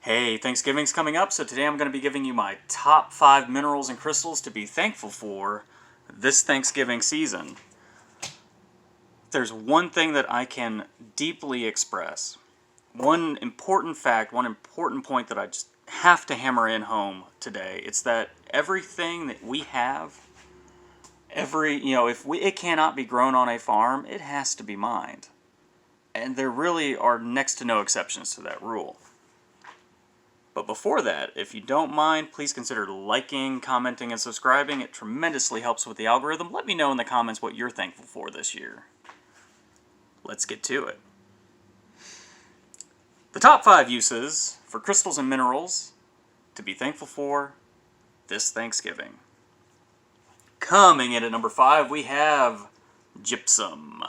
Hey, Thanksgiving's coming up, so today I'm going to be giving you my top 5 minerals and crystals to be thankful for this Thanksgiving season. There's one thing that I can deeply express. One important fact, one important point that I just have to hammer in home today. It's that everything that we have, if it cannot be grown on a farm, it has to be mined. And there really are next to no exceptions to that rule. But before that, if you don't mind, please consider liking, commenting, and subscribing. It tremendously helps with the algorithm. Let me know in the comments what you're thankful for this year. Let's get to it. The top 5 uses for crystals and minerals to be thankful for this Thanksgiving. Coming in at number 5, we have gypsum.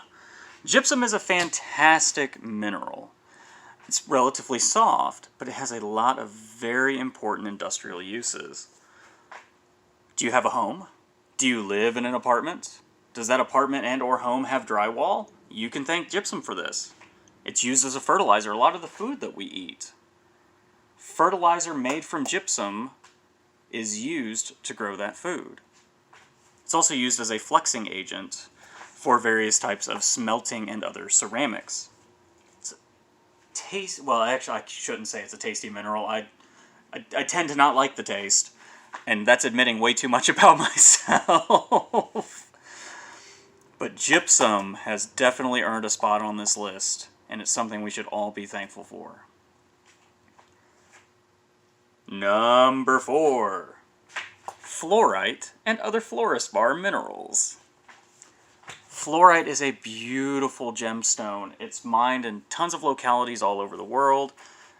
Gypsum is a fantastic mineral. It's relatively soft, but it has a lot of very important industrial uses. Do you have a home? Do you live in an apartment? Does that apartment and or home have drywall? You can thank gypsum for this. It's used as a fertilizer, a lot of the food that we eat. Fertilizer made from gypsum is used to grow that food. It's also used as a flexing agent for various types of smelting and other ceramics. Well, actually, I shouldn't say it's a tasty mineral. I tend to not like the taste, and that's admitting way too much about myself. But gypsum has definitely earned a spot on this list, and it's something we should all be thankful for. Number 4, fluorite and other fluorspar minerals. Fluorite is a beautiful gemstone. It's mined in tons of localities all over the world.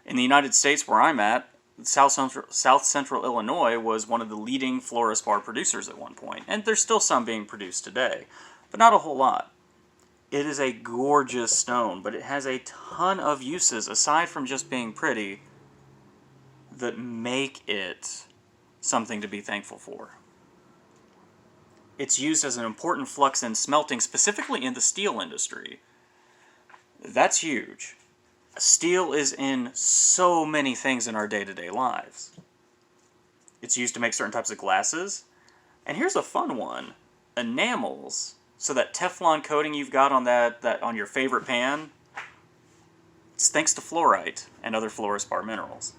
In the United States, where I'm at, South Central Illinois was one of the leading fluorspar producers at one point, and there's still some being produced today, but not a whole lot. It is a gorgeous stone, but it has a ton of uses aside from just being pretty that make it something to be thankful for. It's used as an important flux in smelting, specifically in the steel industry. That's huge. Steel is in so many things in our day-to-day lives. It's used to make certain types of glasses. And here's a fun one. Enamels. So that Teflon coating you've got on that on your favorite pan, it's thanks to fluorite and other fluorspar minerals.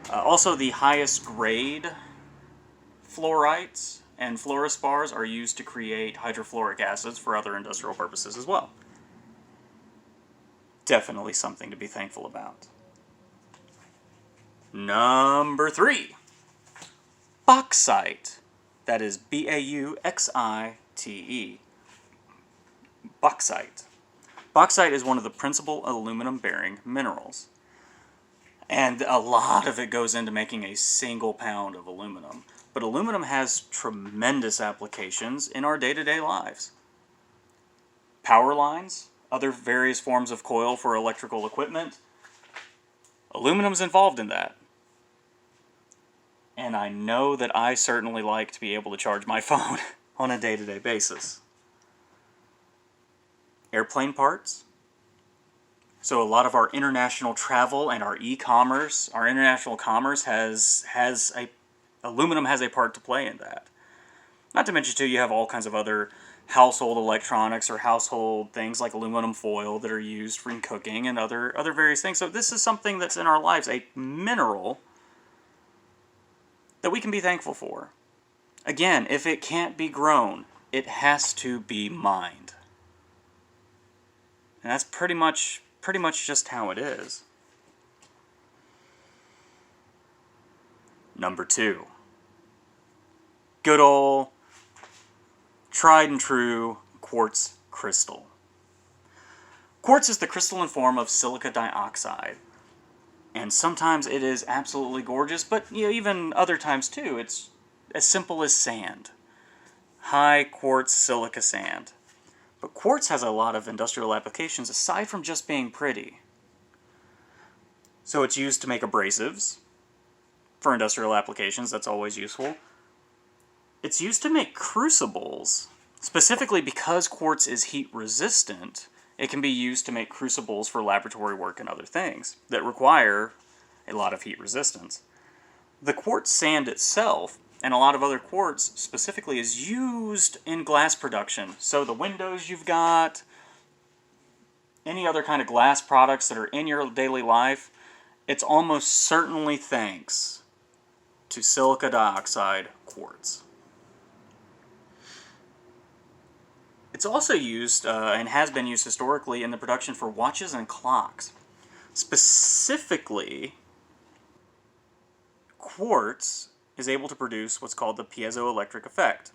Also, the highest grade fluorites and fluorspars are used to create hydrofluoric acids for other industrial purposes as well. Definitely something to be thankful about. Number 3, bauxite. That is Bauxite. Bauxite. Bauxite is one of the principal aluminum-bearing minerals. And a lot of it goes into making a single pound of aluminum. But aluminum has tremendous applications in our day-to-day lives. Power lines, other various forms of coil for electrical equipment. Aluminum's involved in that. And I know that I certainly like to be able to charge my phone on a day-to-day basis. Airplane parts. So a lot of our international travel and our e-commerce, our international commerce aluminum has a part to play in that. Not to mention, too, you have all kinds of other household electronics or household things like aluminum foil that are used for cooking and other various things. So this is something that's in our lives, a mineral that we can be thankful for. Again, if it can't be grown, it has to be mined. And that's pretty much just how it is. Number 2. Good old, tried and true quartz crystal. Quartz is the crystalline form of silica dioxide. And sometimes it is absolutely gorgeous, but even other times too, it's as simple as sand. High quartz silica sand. But quartz has a lot of industrial applications aside from just being pretty. So it's used to make abrasives. For industrial applications, that's always useful. It's used to make crucibles. Specifically because quartz is heat resistant, it can be used to make crucibles for laboratory work and other things that require a lot of heat resistance. The quartz sand itself, and a lot of other quartz specifically, is used in glass production. So the windows you've got, any other kind of glass products that are in your daily life, it's almost certainly thanks to silica dioxide quartz. It's also used, and has been used historically, in the production for watches and clocks. Specifically, quartz is able to produce what's called the piezoelectric effect.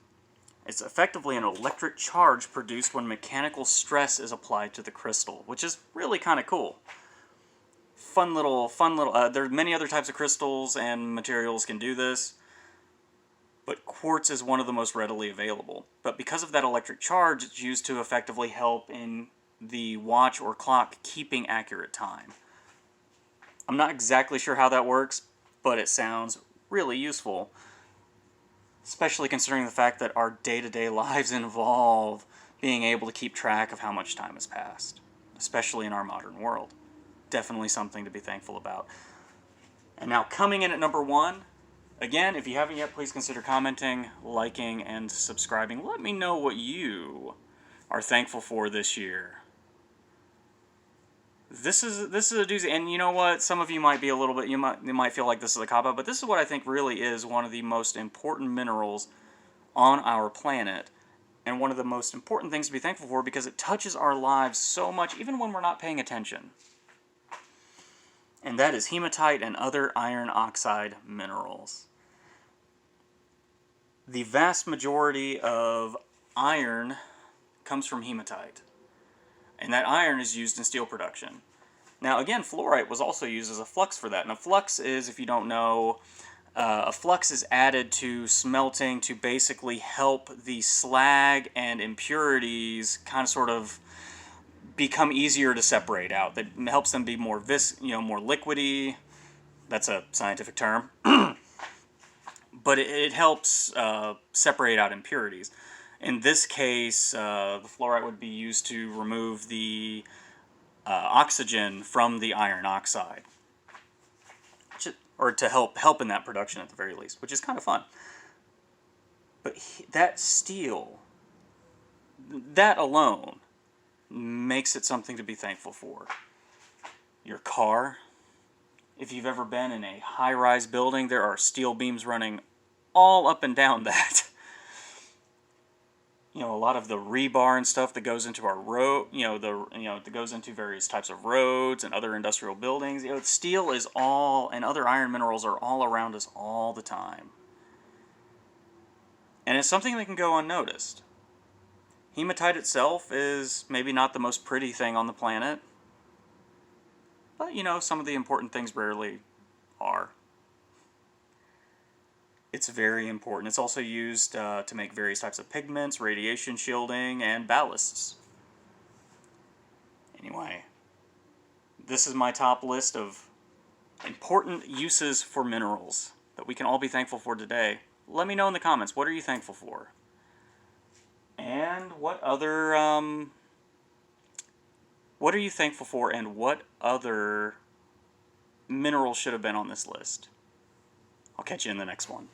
It's effectively an electric charge produced when mechanical stress is applied to the crystal, which is really kind of cool. Fun little, there are many other types of crystals and materials can do this, but quartz is one of the most readily available. But because of that electric charge, it's used to effectively help in the watch or clock keeping accurate time. I'm not exactly sure how that works, but it sounds really useful, especially considering the fact that our day-to-day lives involve being able to keep track of how much time has passed, especially in our modern world. Definitely something to be thankful about. And now coming in at number 1, again, if you haven't yet, please consider commenting, liking, and subscribing. Let me know what you are thankful for this year. This is a doozy, and you know what? Some of you might be a little bit, you might feel like this is a cop-out, but this is what I think really is one of the most important minerals on our planet, and one of the most important things to be thankful for because it touches our lives so much, even when we're not paying attention. And that is hematite and other iron oxide minerals. The vast majority of iron comes from hematite. And that iron is used in steel production. Now again, fluorite was also used as a flux for that. And a flux is, if you don't know, a flux is added to smelting to basically help the slag and impurities kind of sort of become easier to separate out. That helps them be more more liquidy. That's a scientific term. But it helps separate out impurities. In this case, the fluorite would be used to remove the oxygen from the iron oxide, or to help in that production at the very least, which is kind of fun. But that steel, that alone, makes it something to be thankful for. Your car, if you've ever been in a high-rise building, there are steel beams running all up and down that. A lot of the rebar and stuff that goes into our road, that goes into various types of roads and other industrial buildings. Steel is all, and other iron minerals are all around us all the time. And it's something that can go unnoticed. Hematite itself is maybe not the most pretty thing on the planet, but some of the important things rarely are. It's very important. It's also used to make various types of pigments, radiation shielding, and ballasts. Anyway, this is my top list of important uses for minerals that we can all be thankful for today. Let me know in the comments, what are you thankful for? And what are you thankful for, and what other minerals should have been on this list? I'll catch you in the next one.